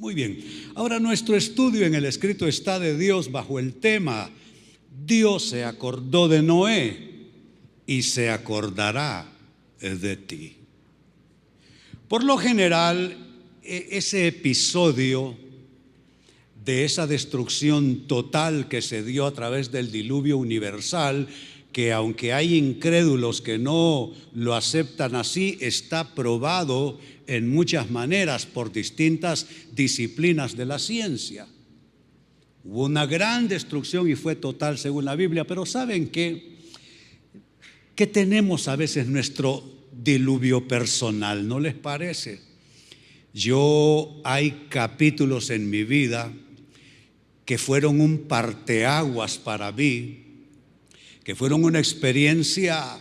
Muy bien, ahora nuestro estudio en el escrito está de Dios bajo el tema: Dios se acordó de Noé y se acordará de ti. Por lo general, ese episodio de esa destrucción total que se dio a través del diluvio universal, que aunque hay incrédulos que no lo aceptan así, está probado en muchas maneras por distintas disciplinas de la ciencia. Hubo una gran destrucción y fue total según la Biblia, pero ¿saben qué? Que tenemos a veces nuestro diluvio personal, ¿no les parece? Hay capítulos en mi vida que fueron un parteaguas para mí, que fueron una experiencia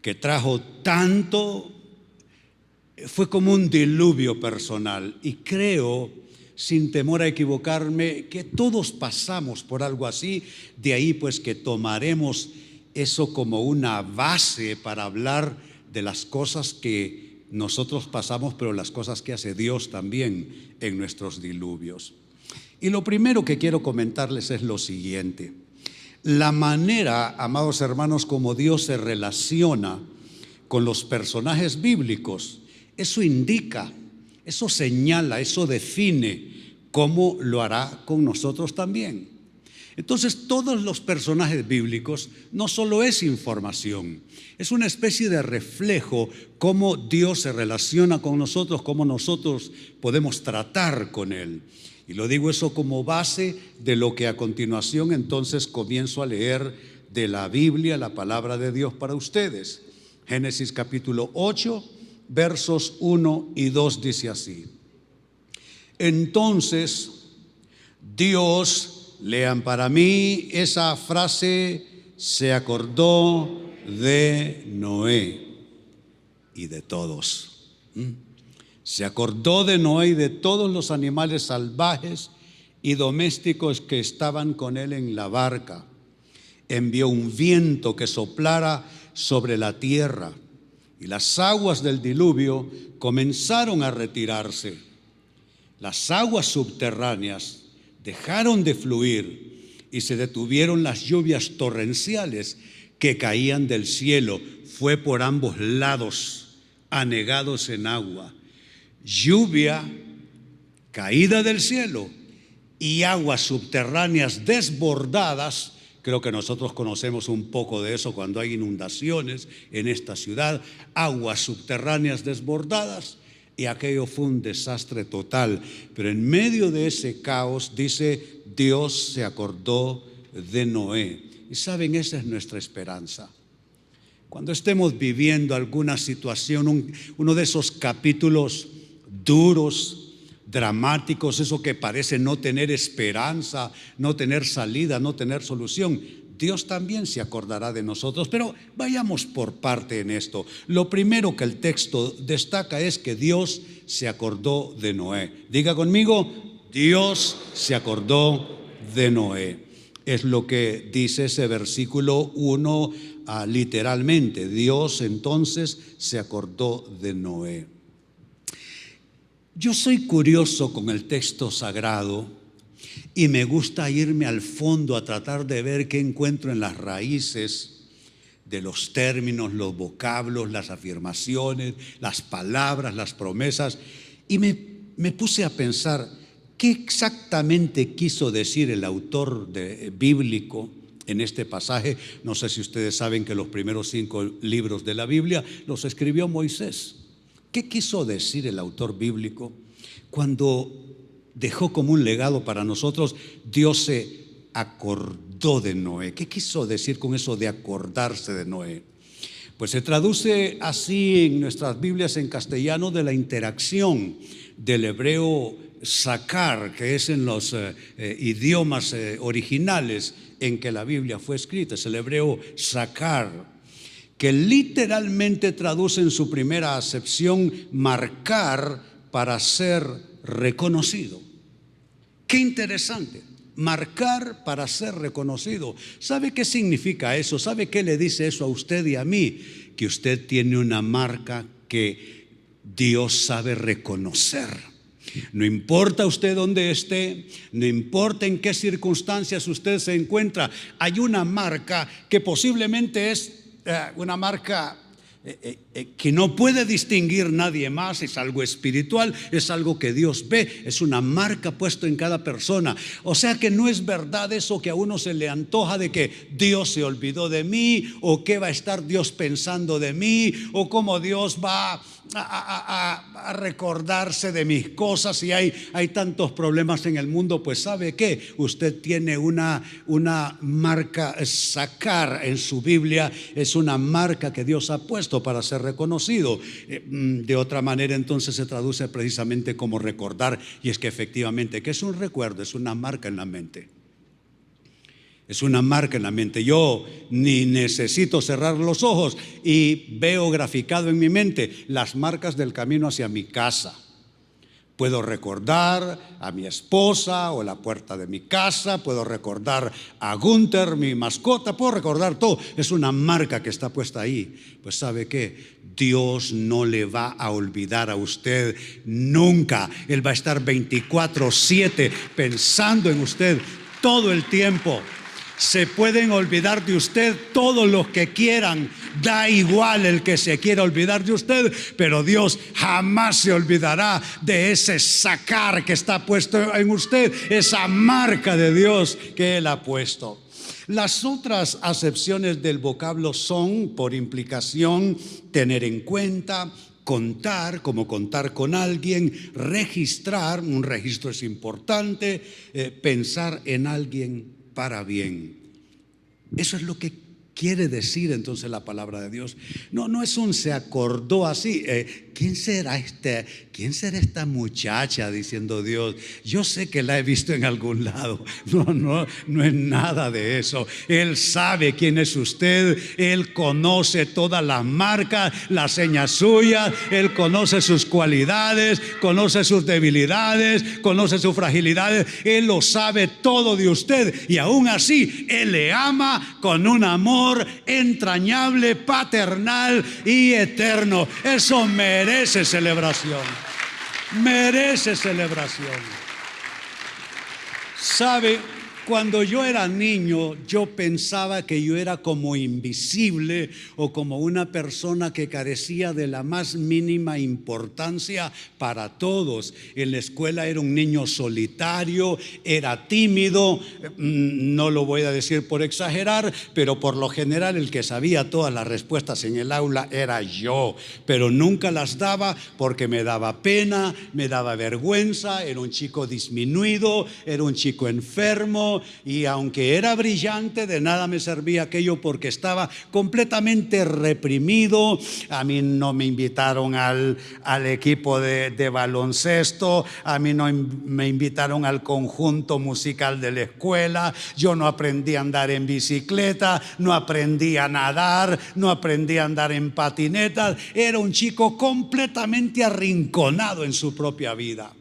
que trajo tanto, fue como un diluvio personal. Y creo, sin temor a equivocarme, que todos pasamos por algo así. De ahí pues que tomaremos eso como una base para hablar de las cosas que nosotros pasamos, pero las cosas que hace Dios también en nuestros diluvios. Y lo primero que quiero comentarles es lo siguiente: la manera, amados hermanos, como Dios se relaciona con los personajes bíblicos, eso indica, eso señala, eso define cómo lo hará con nosotros también. Entonces, todos los personajes bíblicos no solo es información, es una especie de reflejo cómo Dios se relaciona con nosotros, cómo nosotros podemos tratar con Él. Y lo digo eso como base de lo que a continuación entonces comienzo a leer de la Biblia, la palabra de Dios para ustedes. Génesis capítulo 8, versos 1 y 2 dice así: entonces Dios, lean para mí esa frase, se acordó de Noé y de todos. Se acordó de Noé y de todos los animales salvajes y domésticos que estaban con él en la barca. Envió un viento que soplara sobre la tierra y las aguas del diluvio comenzaron a retirarse. Las aguas subterráneas dejaron de fluir y se detuvieron las lluvias torrenciales que caían del cielo. Fue por ambos lados, anegados en agua. Lluvia caída del cielo y aguas subterráneas desbordadas. Creo que nosotros conocemos un poco de eso cuando hay inundaciones en esta ciudad. Aguas subterráneas desbordadas. Y aquello fue un desastre total. Pero en medio de ese caos, dice, Dios se acordó de Noé. Y saben, esa es nuestra esperanza. Cuando estemos viviendo alguna situación, uno de esos capítulos duros, dramáticos, eso que parece no tener esperanza, no tener salida, no tener solución, Dios también se acordará de nosotros. Pero vayamos por parte en esto. Lo primero que el texto destaca es que Dios se acordó de Noé. Diga conmigo, Dios se acordó de Noé. Es lo que dice ese versículo 1 literalmente. Dios entonces se acordó de Noé. Yo soy curioso con el texto sagrado y me gusta irme al fondo a tratar de ver qué encuentro en las raíces de los términos, los vocablos, las afirmaciones, las palabras, las promesas. Y me puse a pensar qué exactamente quiso decir el autor bíblico en este pasaje. No sé si ustedes saben que los primeros 5 libros de la Biblia los escribió Moisés. ¿Qué quiso decir el autor bíblico cuando dejó como un legado para nosotros? Dios se acordó de Noé. ¿Qué quiso decir con eso de acordarse de Noé? Pues se traduce así en nuestras Biblias en castellano, de la interacción del hebreo sacar, que es en los idiomas originales en que la Biblia fue escrita. Es el hebreo sacar, que literalmente traduce en su primera acepción marcar para ser reconocido. Qué interesante, marcar para ser reconocido. ¿Sabe qué significa eso? ¿Sabe qué le dice eso a usted y a mí? Que usted tiene una marca que Dios sabe reconocer. No importa usted dónde esté, no importa en qué circunstancias usted se encuentra, hay una marca que posiblemente es una marca que no puede distinguir nadie más. Es algo espiritual, es algo que Dios ve, es una marca puesta en cada persona. O sea que no es verdad eso que a uno se le antoja de que Dios se olvidó de mí, o qué va a estar Dios pensando de mí, o cómo Dios va a recordarse de mis cosas. Y hay tantos problemas en el mundo. Pues ¿sabe qué? Usted tiene una marca, sacar en su Biblia es una marca que Dios ha puesto para ser reconocido. De otra manera entonces se traduce precisamente como recordar, y es que efectivamente, ¿qué es un recuerdo? Es una marca en la mente. Es una marca en la mente. Yo ni necesito cerrar los ojos y veo graficado en mi mente las marcas del camino hacia mi casa. Puedo recordar a mi esposa o la puerta de mi casa, puedo recordar a Gunther, mi mascota, puedo recordar todo. Es una marca que está puesta ahí. Pues ¿sabe qué? Dios no le va a olvidar a usted nunca. Él va a estar 24/7 pensando en usted todo el tiempo. Se pueden olvidar de usted todos los que quieran, da igual el que se quiera olvidar de usted, pero Dios jamás se olvidará de ese sacar que está puesto en usted, esa marca de Dios que Él ha puesto. Las otras acepciones del vocablo son, por implicación, tener en cuenta, contar, como contar con alguien, registrar, un registro es importante, pensar en alguien para bien. Eso es lo que quiere decir entonces la palabra de Dios. No es un se acordó así. ¿Quién será esta muchacha? Diciendo Dios, yo sé que la he visto en algún lado. No es nada de eso. Él sabe quién es usted. Él conoce todas las marcas, las señas suyas. Él conoce sus cualidades, conoce sus debilidades, conoce sus fragilidades. Él lo sabe todo de usted, y aún así Él le ama con un amor entrañable, paternal y eterno. Eso merece celebración. Merece celebración. ¿Sabe? Cuando yo era niño, yo pensaba que yo era como invisible, o como una persona que carecía de la más mínima importancia para todos. En la escuela era un niño solitario, era tímido, no lo voy a decir por exagerar, pero por lo general el que sabía todas las respuestas en el aula era yo, pero nunca las daba porque me daba pena, me daba vergüenza. Era un chico disminuido, era un chico enfermo, y aunque era brillante, de nada me servía aquello porque estaba completamente reprimido. A mí no me invitaron al equipo de baloncesto, a mí no me invitaron al conjunto musical de la escuela, yo no aprendí a andar en bicicleta, no aprendí a nadar, no aprendí a andar en patinetas. Era un chico completamente arrinconado en su propia vida.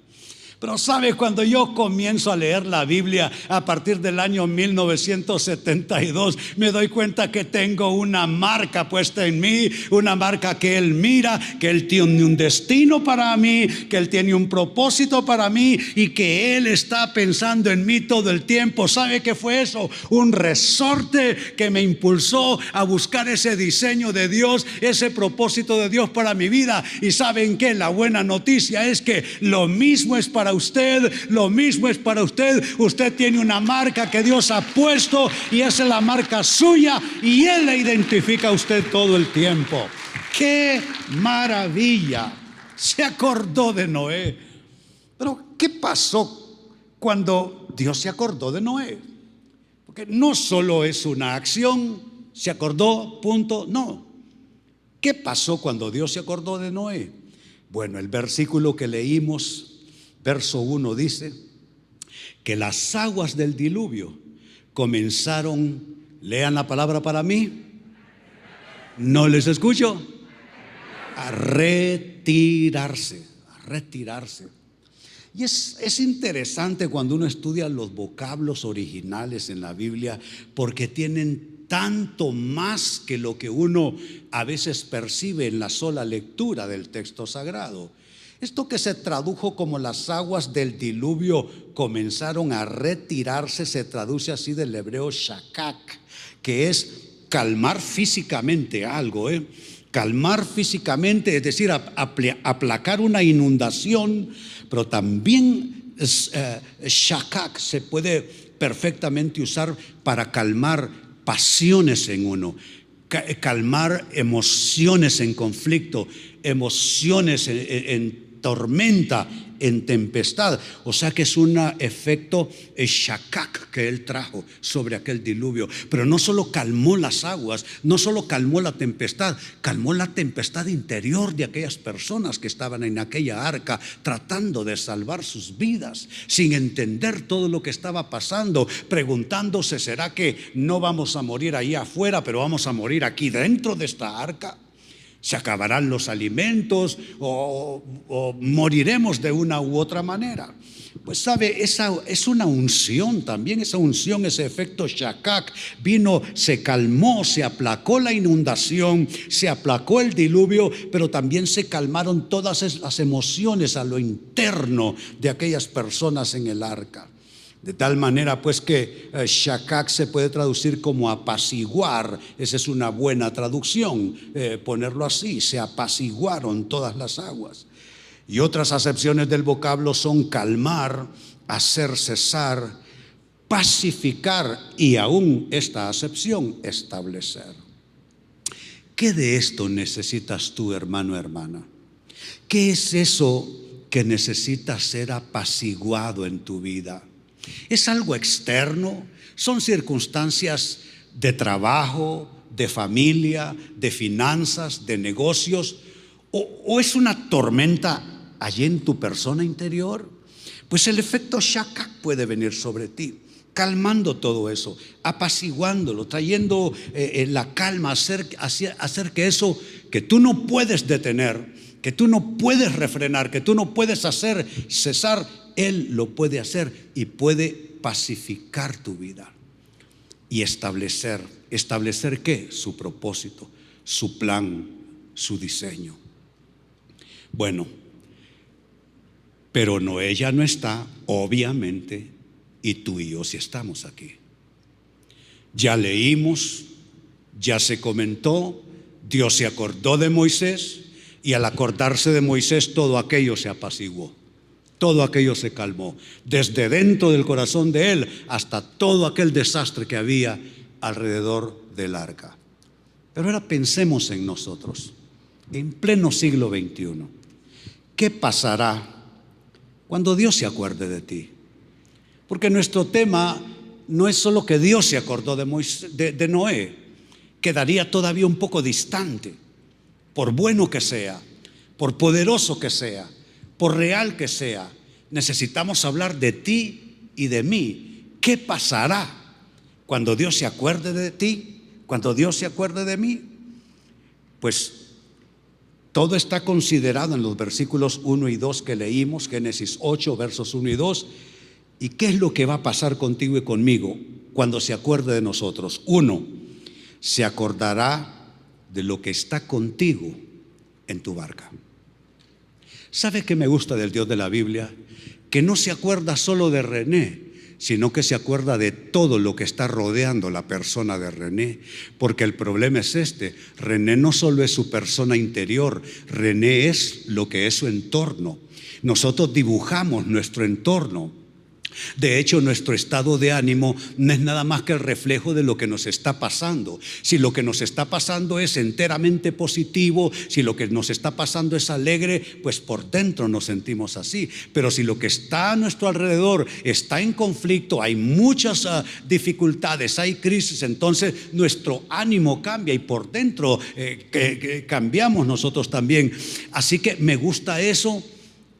Pero ¿sabe? Cuando yo comienzo a leer la Biblia a partir del año 1972, me doy cuenta que tengo una marca puesta en mí, una marca que Él mira, que Él tiene un destino para mí, que Él tiene un propósito para mí, y que Él está pensando en mí todo el tiempo. ¿Sabe qué fue eso? Un resorte que me impulsó a buscar ese diseño de Dios, ese propósito de Dios para mi vida. Y ¿saben qué? La buena noticia es que lo mismo es para usted, lo mismo es para usted. Usted tiene una marca que Dios ha puesto, y esa es la marca suya, y Él le identifica a usted todo el tiempo. ¡Qué maravilla! Se acordó de Noé. Pero ¿qué pasó cuando Dios se acordó de Noé? Porque no solo es una acción, se acordó, punto, no. ¿Qué pasó cuando Dios se acordó de Noé? Bueno, el versículo que leímos, verso 1, dice que las aguas del diluvio comenzaron, lean la palabra para mí, no les escucho, a retirarse. Y es interesante cuando uno estudia los vocablos originales en la Biblia, porque tienen tanto más que lo que uno a veces percibe en la sola lectura del texto sagrado. Esto que se tradujo como las aguas del diluvio comenzaron a retirarse, se traduce así del hebreo shakak, que es calmar físicamente algo, calmar físicamente, es decir, aplacar una inundación, pero también shakak se puede perfectamente usar para calmar pasiones en uno, calmar emociones en conflicto, emociones en tormenta, en tempestad. O sea que es un efecto shakak que él trajo sobre aquel diluvio. Pero no solo calmó las aguas, no solo calmó la tempestad interior de aquellas personas que estaban en aquella arca tratando de salvar sus vidas, sin entender todo lo que estaba pasando, preguntándose: ¿será que no vamos a morir ahí afuera, pero vamos a morir aquí dentro de esta arca? ¿Se acabarán los alimentos o moriremos de una u otra manera? Pues sabe, esa es una unción también, esa unción, ese efecto shakak vino, se calmó, se aplacó la inundación, se aplacó el diluvio, pero también se calmaron todas las emociones a lo interno de aquellas personas en el arca. De tal manera pues que shakak se puede traducir como apaciguar. Esa es una buena traducción, ponerlo así: se apaciguaron todas las aguas. Y otras acepciones del vocablo son calmar, hacer cesar, pacificar y aún esta acepción, establecer. ¿Qué de esto necesitas tú, hermano, hermana? ¿Qué es eso que necesita ser apaciguado en tu vida? ¿Es algo externo? ¿Son circunstancias de trabajo, de familia, de finanzas, de negocios? ¿O es una tormenta allí en tu persona interior? Pues el efecto shakak puede venir sobre ti, calmando todo eso, apaciguándolo, trayendo la calma, hacer que eso que tú no puedes detener, que tú no puedes refrenar, que tú no puedes hacer cesar, Él lo puede hacer y puede pacificar tu vida y establecer ¿qué? Su propósito, su plan, su diseño. Bueno, pero Noé ya no está, obviamente, y tú y yo sí estamos aquí. Ya leímos, ya se comentó, Dios se acordó de Moisés, y al acordarse de Moisés todo aquello se apaciguó. Todo aquello se calmó, desde dentro del corazón de él hasta todo aquel desastre que había alrededor del arca. Pero ahora pensemos en nosotros, en pleno siglo XXI. ¿Qué pasará cuando Dios se acuerde de ti? Porque nuestro tema no es solo que Dios se acordó de Noé, quedaría todavía un poco distante. Por bueno que sea, por poderoso que sea, por real que sea, necesitamos hablar de ti y de mí. ¿Qué pasará cuando Dios se acuerde de ti? Cuando Dios se acuerde de mí. Pues todo está considerado en los versículos 1 y 2 que leímos, Génesis 8, versos 1 y 2. ¿Y qué es lo que va a pasar contigo y conmigo cuando se acuerde de nosotros? 1, se acordará de lo que está contigo en tu barca. ¿Sabe qué me gusta del Dios de la Biblia? Que no se acuerda solo de René, sino que se acuerda de todo lo que está rodeando la persona de René. Porque el problema es este: René no solo es su persona interior, René es lo que es su entorno. Nosotros dibujamos nuestro entorno. De hecho, nuestro estado de ánimo no es nada más que el reflejo de lo que nos está pasando. Si lo que nos está pasando es enteramente positivo, si lo que nos está pasando es alegre, pues por dentro nos sentimos así. Pero si lo que está a nuestro alrededor está en conflicto, hay muchas dificultades, hay crisis, entonces nuestro ánimo cambia y por dentro cambiamos nosotros también. Así que me gusta eso,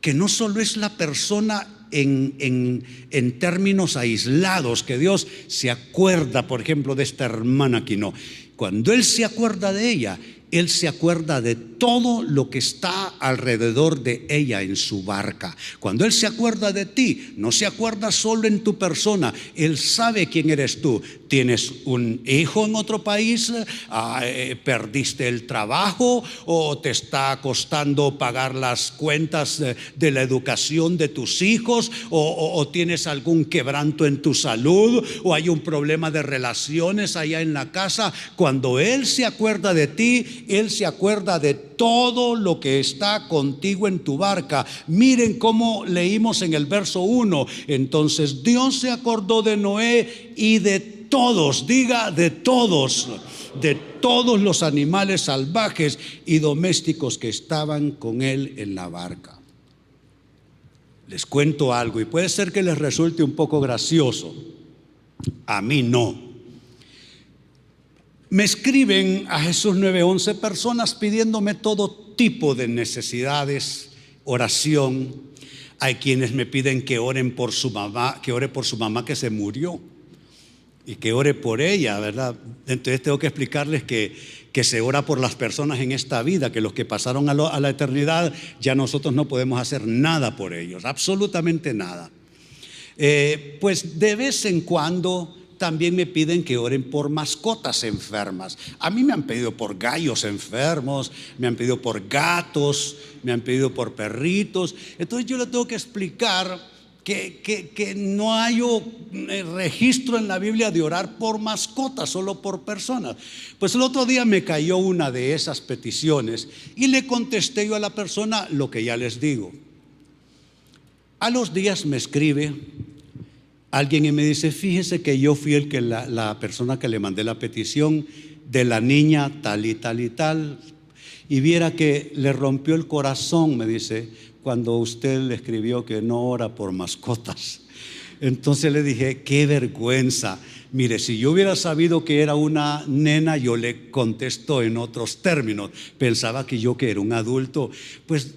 que no solo es la persona en términos aislados, que Dios se acuerda, por ejemplo, de esta hermana aquí, no. Cuando Él se acuerda de ella, Él se acuerda de todo lo que está alrededor de ella en su barca. Cuando Él se acuerda de ti, no se acuerda solo en tu persona. Él sabe quién eres tú. ¿Tienes un hijo en otro país? ¿Perdiste el trabajo? ¿O te está costando pagar las cuentas de la educación de tus hijos? ¿O tienes algún quebranto en tu salud? ¿O hay un problema de relaciones allá en la casa? Cuando Él se acuerda de ti, Él se acuerda de todo lo que está contigo en tu barca. Miren cómo leímos en el verso 1. Entonces Dios se acordó de Noé y de todos, diga de todos los animales salvajes y domésticos que estaban con él en la barca. Les cuento algo y puede ser que les resulte un poco gracioso. A mí no. Me escriben a Jesús 9:11 personas pidiéndome todo tipo de necesidades, oración. Hay quienes me piden que oren por su mamá, que ore por su mamá que se murió y que ore por ella, ¿verdad? Entonces tengo que explicarles que se ora por las personas en esta vida, que los que pasaron a la eternidad, ya nosotros no podemos hacer nada por ellos, absolutamente nada. Pues de vez en cuando también me piden que oren por mascotas enfermas. A mí me han pedido por gallos enfermos, me han pedido por gatos, me han pedido por perritos. Entonces yo le tengo que explicar que no hay registro en la Biblia de orar por mascotas, solo por personas. Pues el otro día me cayó una de esas peticiones y le contesté yo a la persona lo que ya les digo. A los días me escribe alguien y me dice: fíjese que yo fui la persona que le mandé la petición de la niña tal y tal y tal, y viera que le rompió el corazón, me dice, cuando usted le escribió que no ora por mascotas. Entonces le dije: qué vergüenza. Mire, si yo hubiera sabido que era una nena, yo le contesto en otros términos. Pensaba que era un adulto. Pues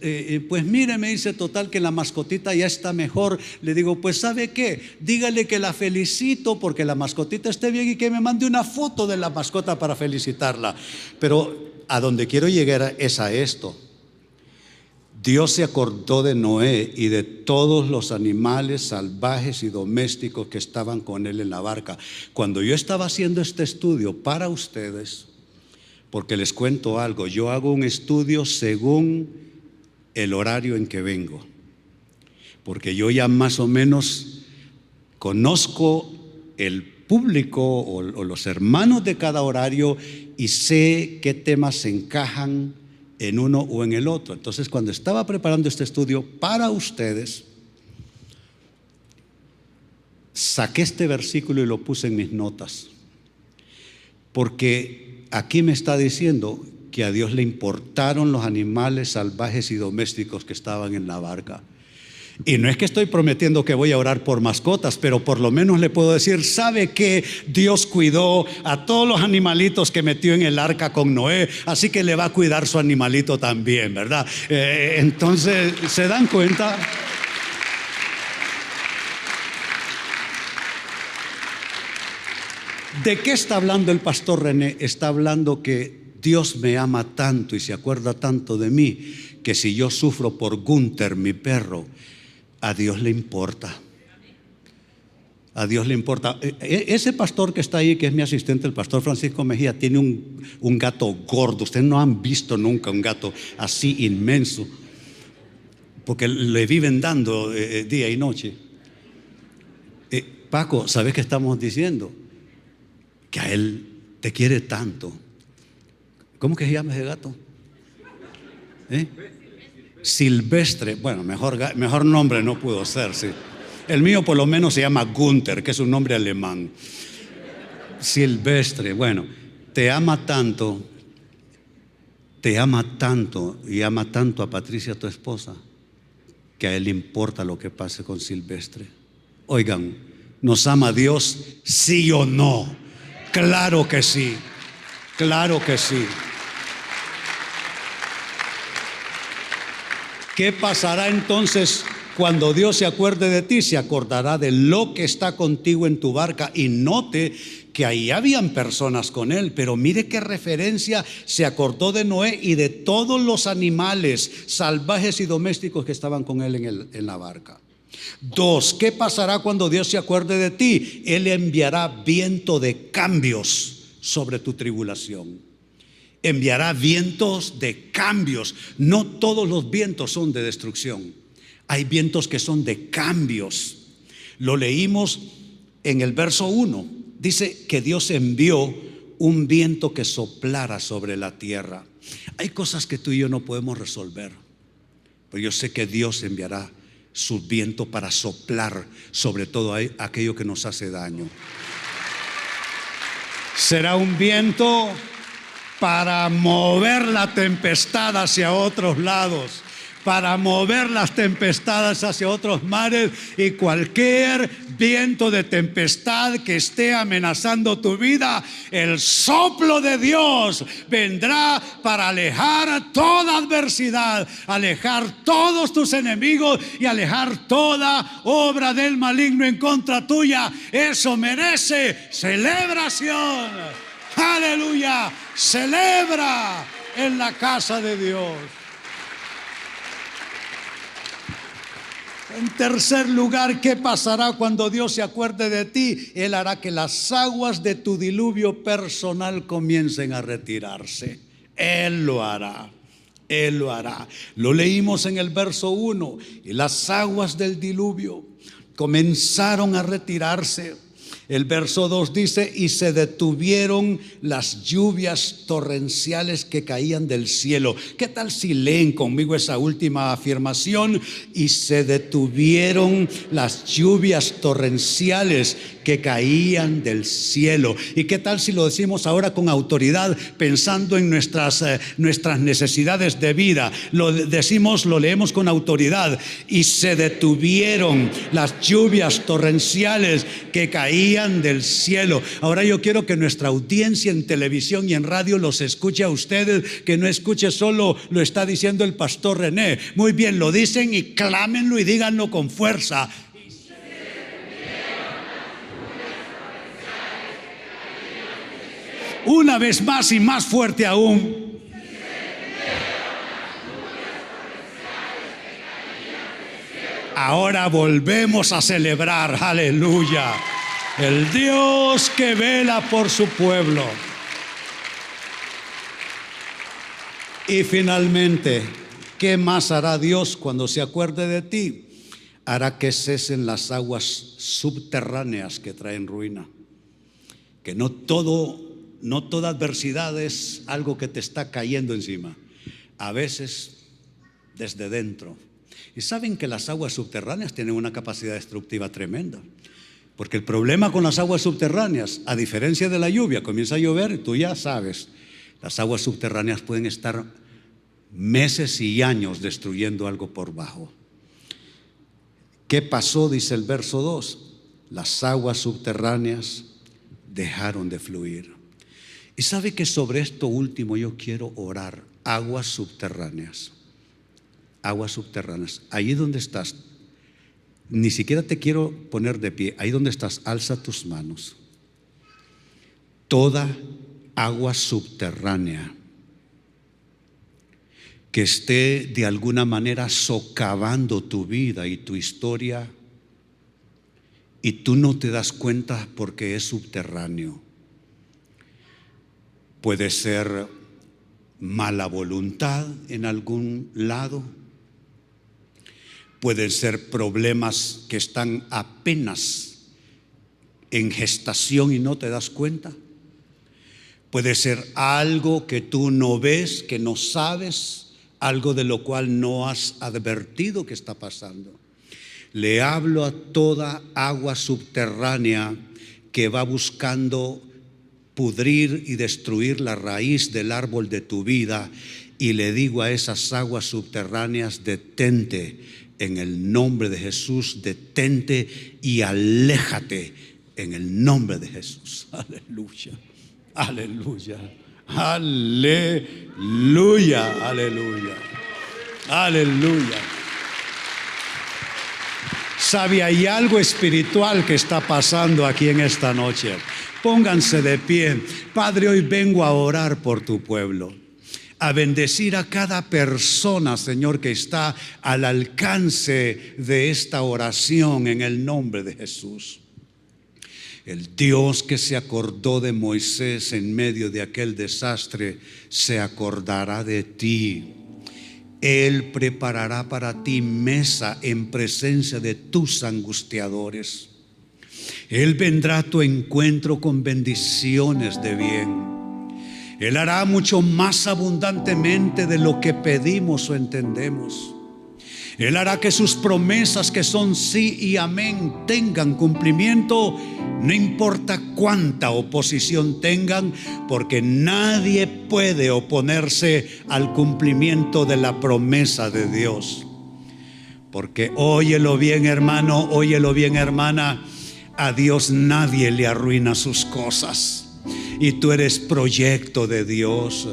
mire, me dice, total que la mascotita ya está mejor. Le digo: pues ¿sabe qué? Dígale que la felicito porque la mascotita esté bien y que me mande una foto de la mascota para felicitarla. Pero a donde quiero llegar es a esto. Dios se acordó de Noé y de todos los animales salvajes y domésticos que estaban con él en la barca. Cuando yo estaba haciendo este estudio para ustedes, porque les cuento algo, yo hago un estudio según el horario en que vengo, porque yo ya más o menos conozco el público o los hermanos de cada horario y sé qué temas se encajan en uno o en el otro. Entonces, cuando estaba preparando este estudio para ustedes, saqué este versículo y lo puse en mis notas, porque aquí me está diciendo que a Dios le importaron los animales salvajes y domésticos que estaban en la barca. Y no es que estoy prometiendo que voy a orar por mascotas, pero por lo menos le puedo decir: ¿sabe qué? Dios cuidó a todos los animalitos que metió en el arca con Noé, así que le va a cuidar su animalito también, ¿verdad? Entonces, ¿se dan cuenta? ¿De qué está hablando el pastor René? Está hablando que Dios me ama tanto y se acuerda tanto de mí, que si yo sufro por Gunther, mi perro, a Dios le importa. A Dios le importa. Ese pastor que está ahí, que es mi asistente, el pastor Francisco Mejía, tiene un gato gordo. Ustedes no han visto nunca un gato así inmenso, porque le viven dando día y noche. Paco, ¿sabes qué estamos diciendo? Que a él te quiere tanto. ¿Cómo que se llama ese gato? Silvestre. Bueno, mejor nombre no pudo ser, sí. El mío por lo menos se llama Gunther, que es un nombre alemán. Silvestre. Bueno, te ama tanto y ama tanto a Patricia, tu esposa, que a él le importa lo que pase con Silvestre. Oigan, ¿nos ama Dios? ¿Sí o no? Claro que sí, claro que sí. ¿Qué pasará entonces cuando Dios se acuerde de ti? Se acordará de lo que está contigo en tu barca. Y note que ahí habían personas con él, pero mire qué referencia: se acordó de Noé y de todos los animales salvajes y domésticos que estaban con él en la barca. 2, ¿qué pasará cuando Dios se acuerde de ti? Él enviará viento de cambios sobre tu tribulación. Enviará vientos de cambios. No todos los vientos son de destrucción. Hay vientos que son de cambios. Lo leímos en el verso 1. Dice que Dios envió un viento que soplara sobre la tierra. Hay cosas que tú y yo no podemos resolver, pero yo sé que Dios enviará su viento para soplar sobre todo aquello que nos hace daño. Será un viento para mover la tempestad hacia otros lados, para mover las tempestades hacia otros mares, y cualquier viento de tempestad que esté amenazando tu vida, el soplo de Dios vendrá para alejar toda adversidad, alejar todos tus enemigos y alejar toda obra del maligno en contra tuya. Eso merece celebración. Aleluya, celebra en la casa de Dios. En tercer lugar, ¿qué pasará cuando Dios se acuerde de ti? Él hará que las aguas de tu diluvio personal comiencen a retirarse. Él lo hará. Él lo hará. Lo leímos en el verso 1. Y las aguas del diluvio comenzaron a retirarse. El verso 2 dice: y se detuvieron las lluvias torrenciales que caían del cielo. ¿Qué tal si leen conmigo esa última afirmación? Y se detuvieron las lluvias torrenciales que caían del cielo. ¿Y qué tal si lo decimos ahora con autoridad, pensando en nuestras necesidades de vida? Lo leemos con autoridad. Y se detuvieron las lluvias torrenciales que caían del cielo. Ahora yo quiero que nuestra audiencia en televisión y en radio los escuche a ustedes, que no escuche solo lo está diciendo el pastor René. Muy bien, lo dicen y clámenlo y díganlo con fuerza. Una vez más y más fuerte aún. Ahora volvemos a celebrar, aleluya, el Dios que vela por su pueblo. Y finalmente, ¿qué más hará Dios cuando se acuerde de ti? Hará que cesen las aguas subterráneas que traen ruina. Que no toda adversidad es algo que te está cayendo encima. A veces desde dentro. Y saben que las aguas subterráneas tienen una capacidad destructiva tremenda. Porque el problema con las aguas subterráneas, a diferencia de la lluvia, comienza a llover y tú ya sabes, las aguas subterráneas pueden estar meses y años destruyendo algo por bajo. ¿Qué pasó? Dice el verso 2. Las aguas subterráneas dejaron de fluir. Y sabe que sobre esto último yo quiero orar. Aguas subterráneas. Aguas subterráneas. Allí donde estás, ni siquiera te quiero poner de pie. Ahí donde estás, alza tus manos. Toda agua subterránea que esté de alguna manera socavando tu vida y tu historia, y tú no te das cuenta porque es subterráneo. Puede ser mala voluntad en algún lado. Pueden ser problemas que están apenas en gestación y no te das cuenta. Puede ser algo que tú no ves, que no sabes, algo de lo cual no has advertido que está pasando. Le hablo a toda agua subterránea que va buscando pudrir y destruir la raíz del árbol de tu vida, y le digo a esas aguas subterráneas: detente en el nombre de Jesús, detente y aléjate en el nombre de Jesús. Aleluya, aleluya, aleluya, aleluya, aleluya. ¿Sabe? Hay algo espiritual que está pasando aquí en esta noche. Pónganse de pie. Padre, hoy vengo a orar por tu pueblo, a bendecir a cada persona, Señor, que está al alcance de esta oración en el nombre de Jesús. El Dios que se acordó de Moisés en medio de aquel desastre, se acordará de ti. Él preparará para ti mesa en presencia de tus angustiadores. Él vendrá a tu encuentro con bendiciones de bien. Él hará mucho más abundantemente de lo que pedimos o entendemos. Él hará que sus promesas, que son sí y amén, tengan cumplimiento, no importa cuánta oposición tengan, porque nadie puede oponerse al cumplimiento de la promesa de Dios. Porque óyelo bien, hermano, óyelo bien, hermana, a Dios nadie le arruina sus cosas. Y tú eres proyecto de Dios.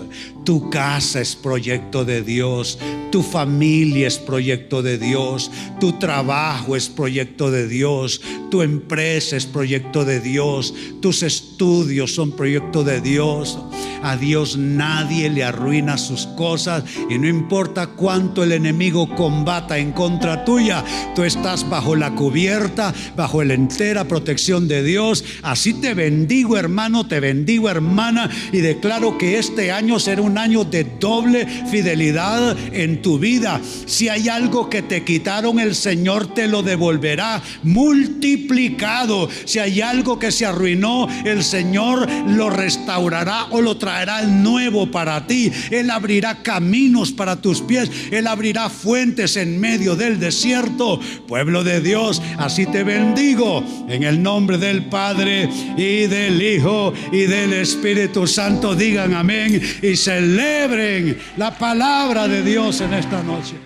Tu casa es proyecto de Dios. Tu familia es proyecto de Dios. Tu trabajo es proyecto de Dios. Tu empresa es proyecto de Dios. Tus estudios son proyecto de Dios. A Dios nadie le arruina sus cosas, y no importa cuánto el enemigo combata en contra tuya, tú estás bajo la cubierta, bajo la entera protección de Dios. Así te bendigo, hermano, te bendigo, hermana, y declaro que este año será un año de doble fidelidad en tu vida. Si hay algo que te quitaron, el Señor te lo devolverá multiplicado. Si hay algo que se arruinó, el Señor lo restaurará o lo traerá nuevo para ti. Él abrirá caminos para tus pies. Él abrirá fuentes en medio del desierto. Pueblo de Dios, así te bendigo en el nombre del Padre y del Hijo y del Espíritu Santo. Digan amén y celebren la palabra de Dios en esta noche.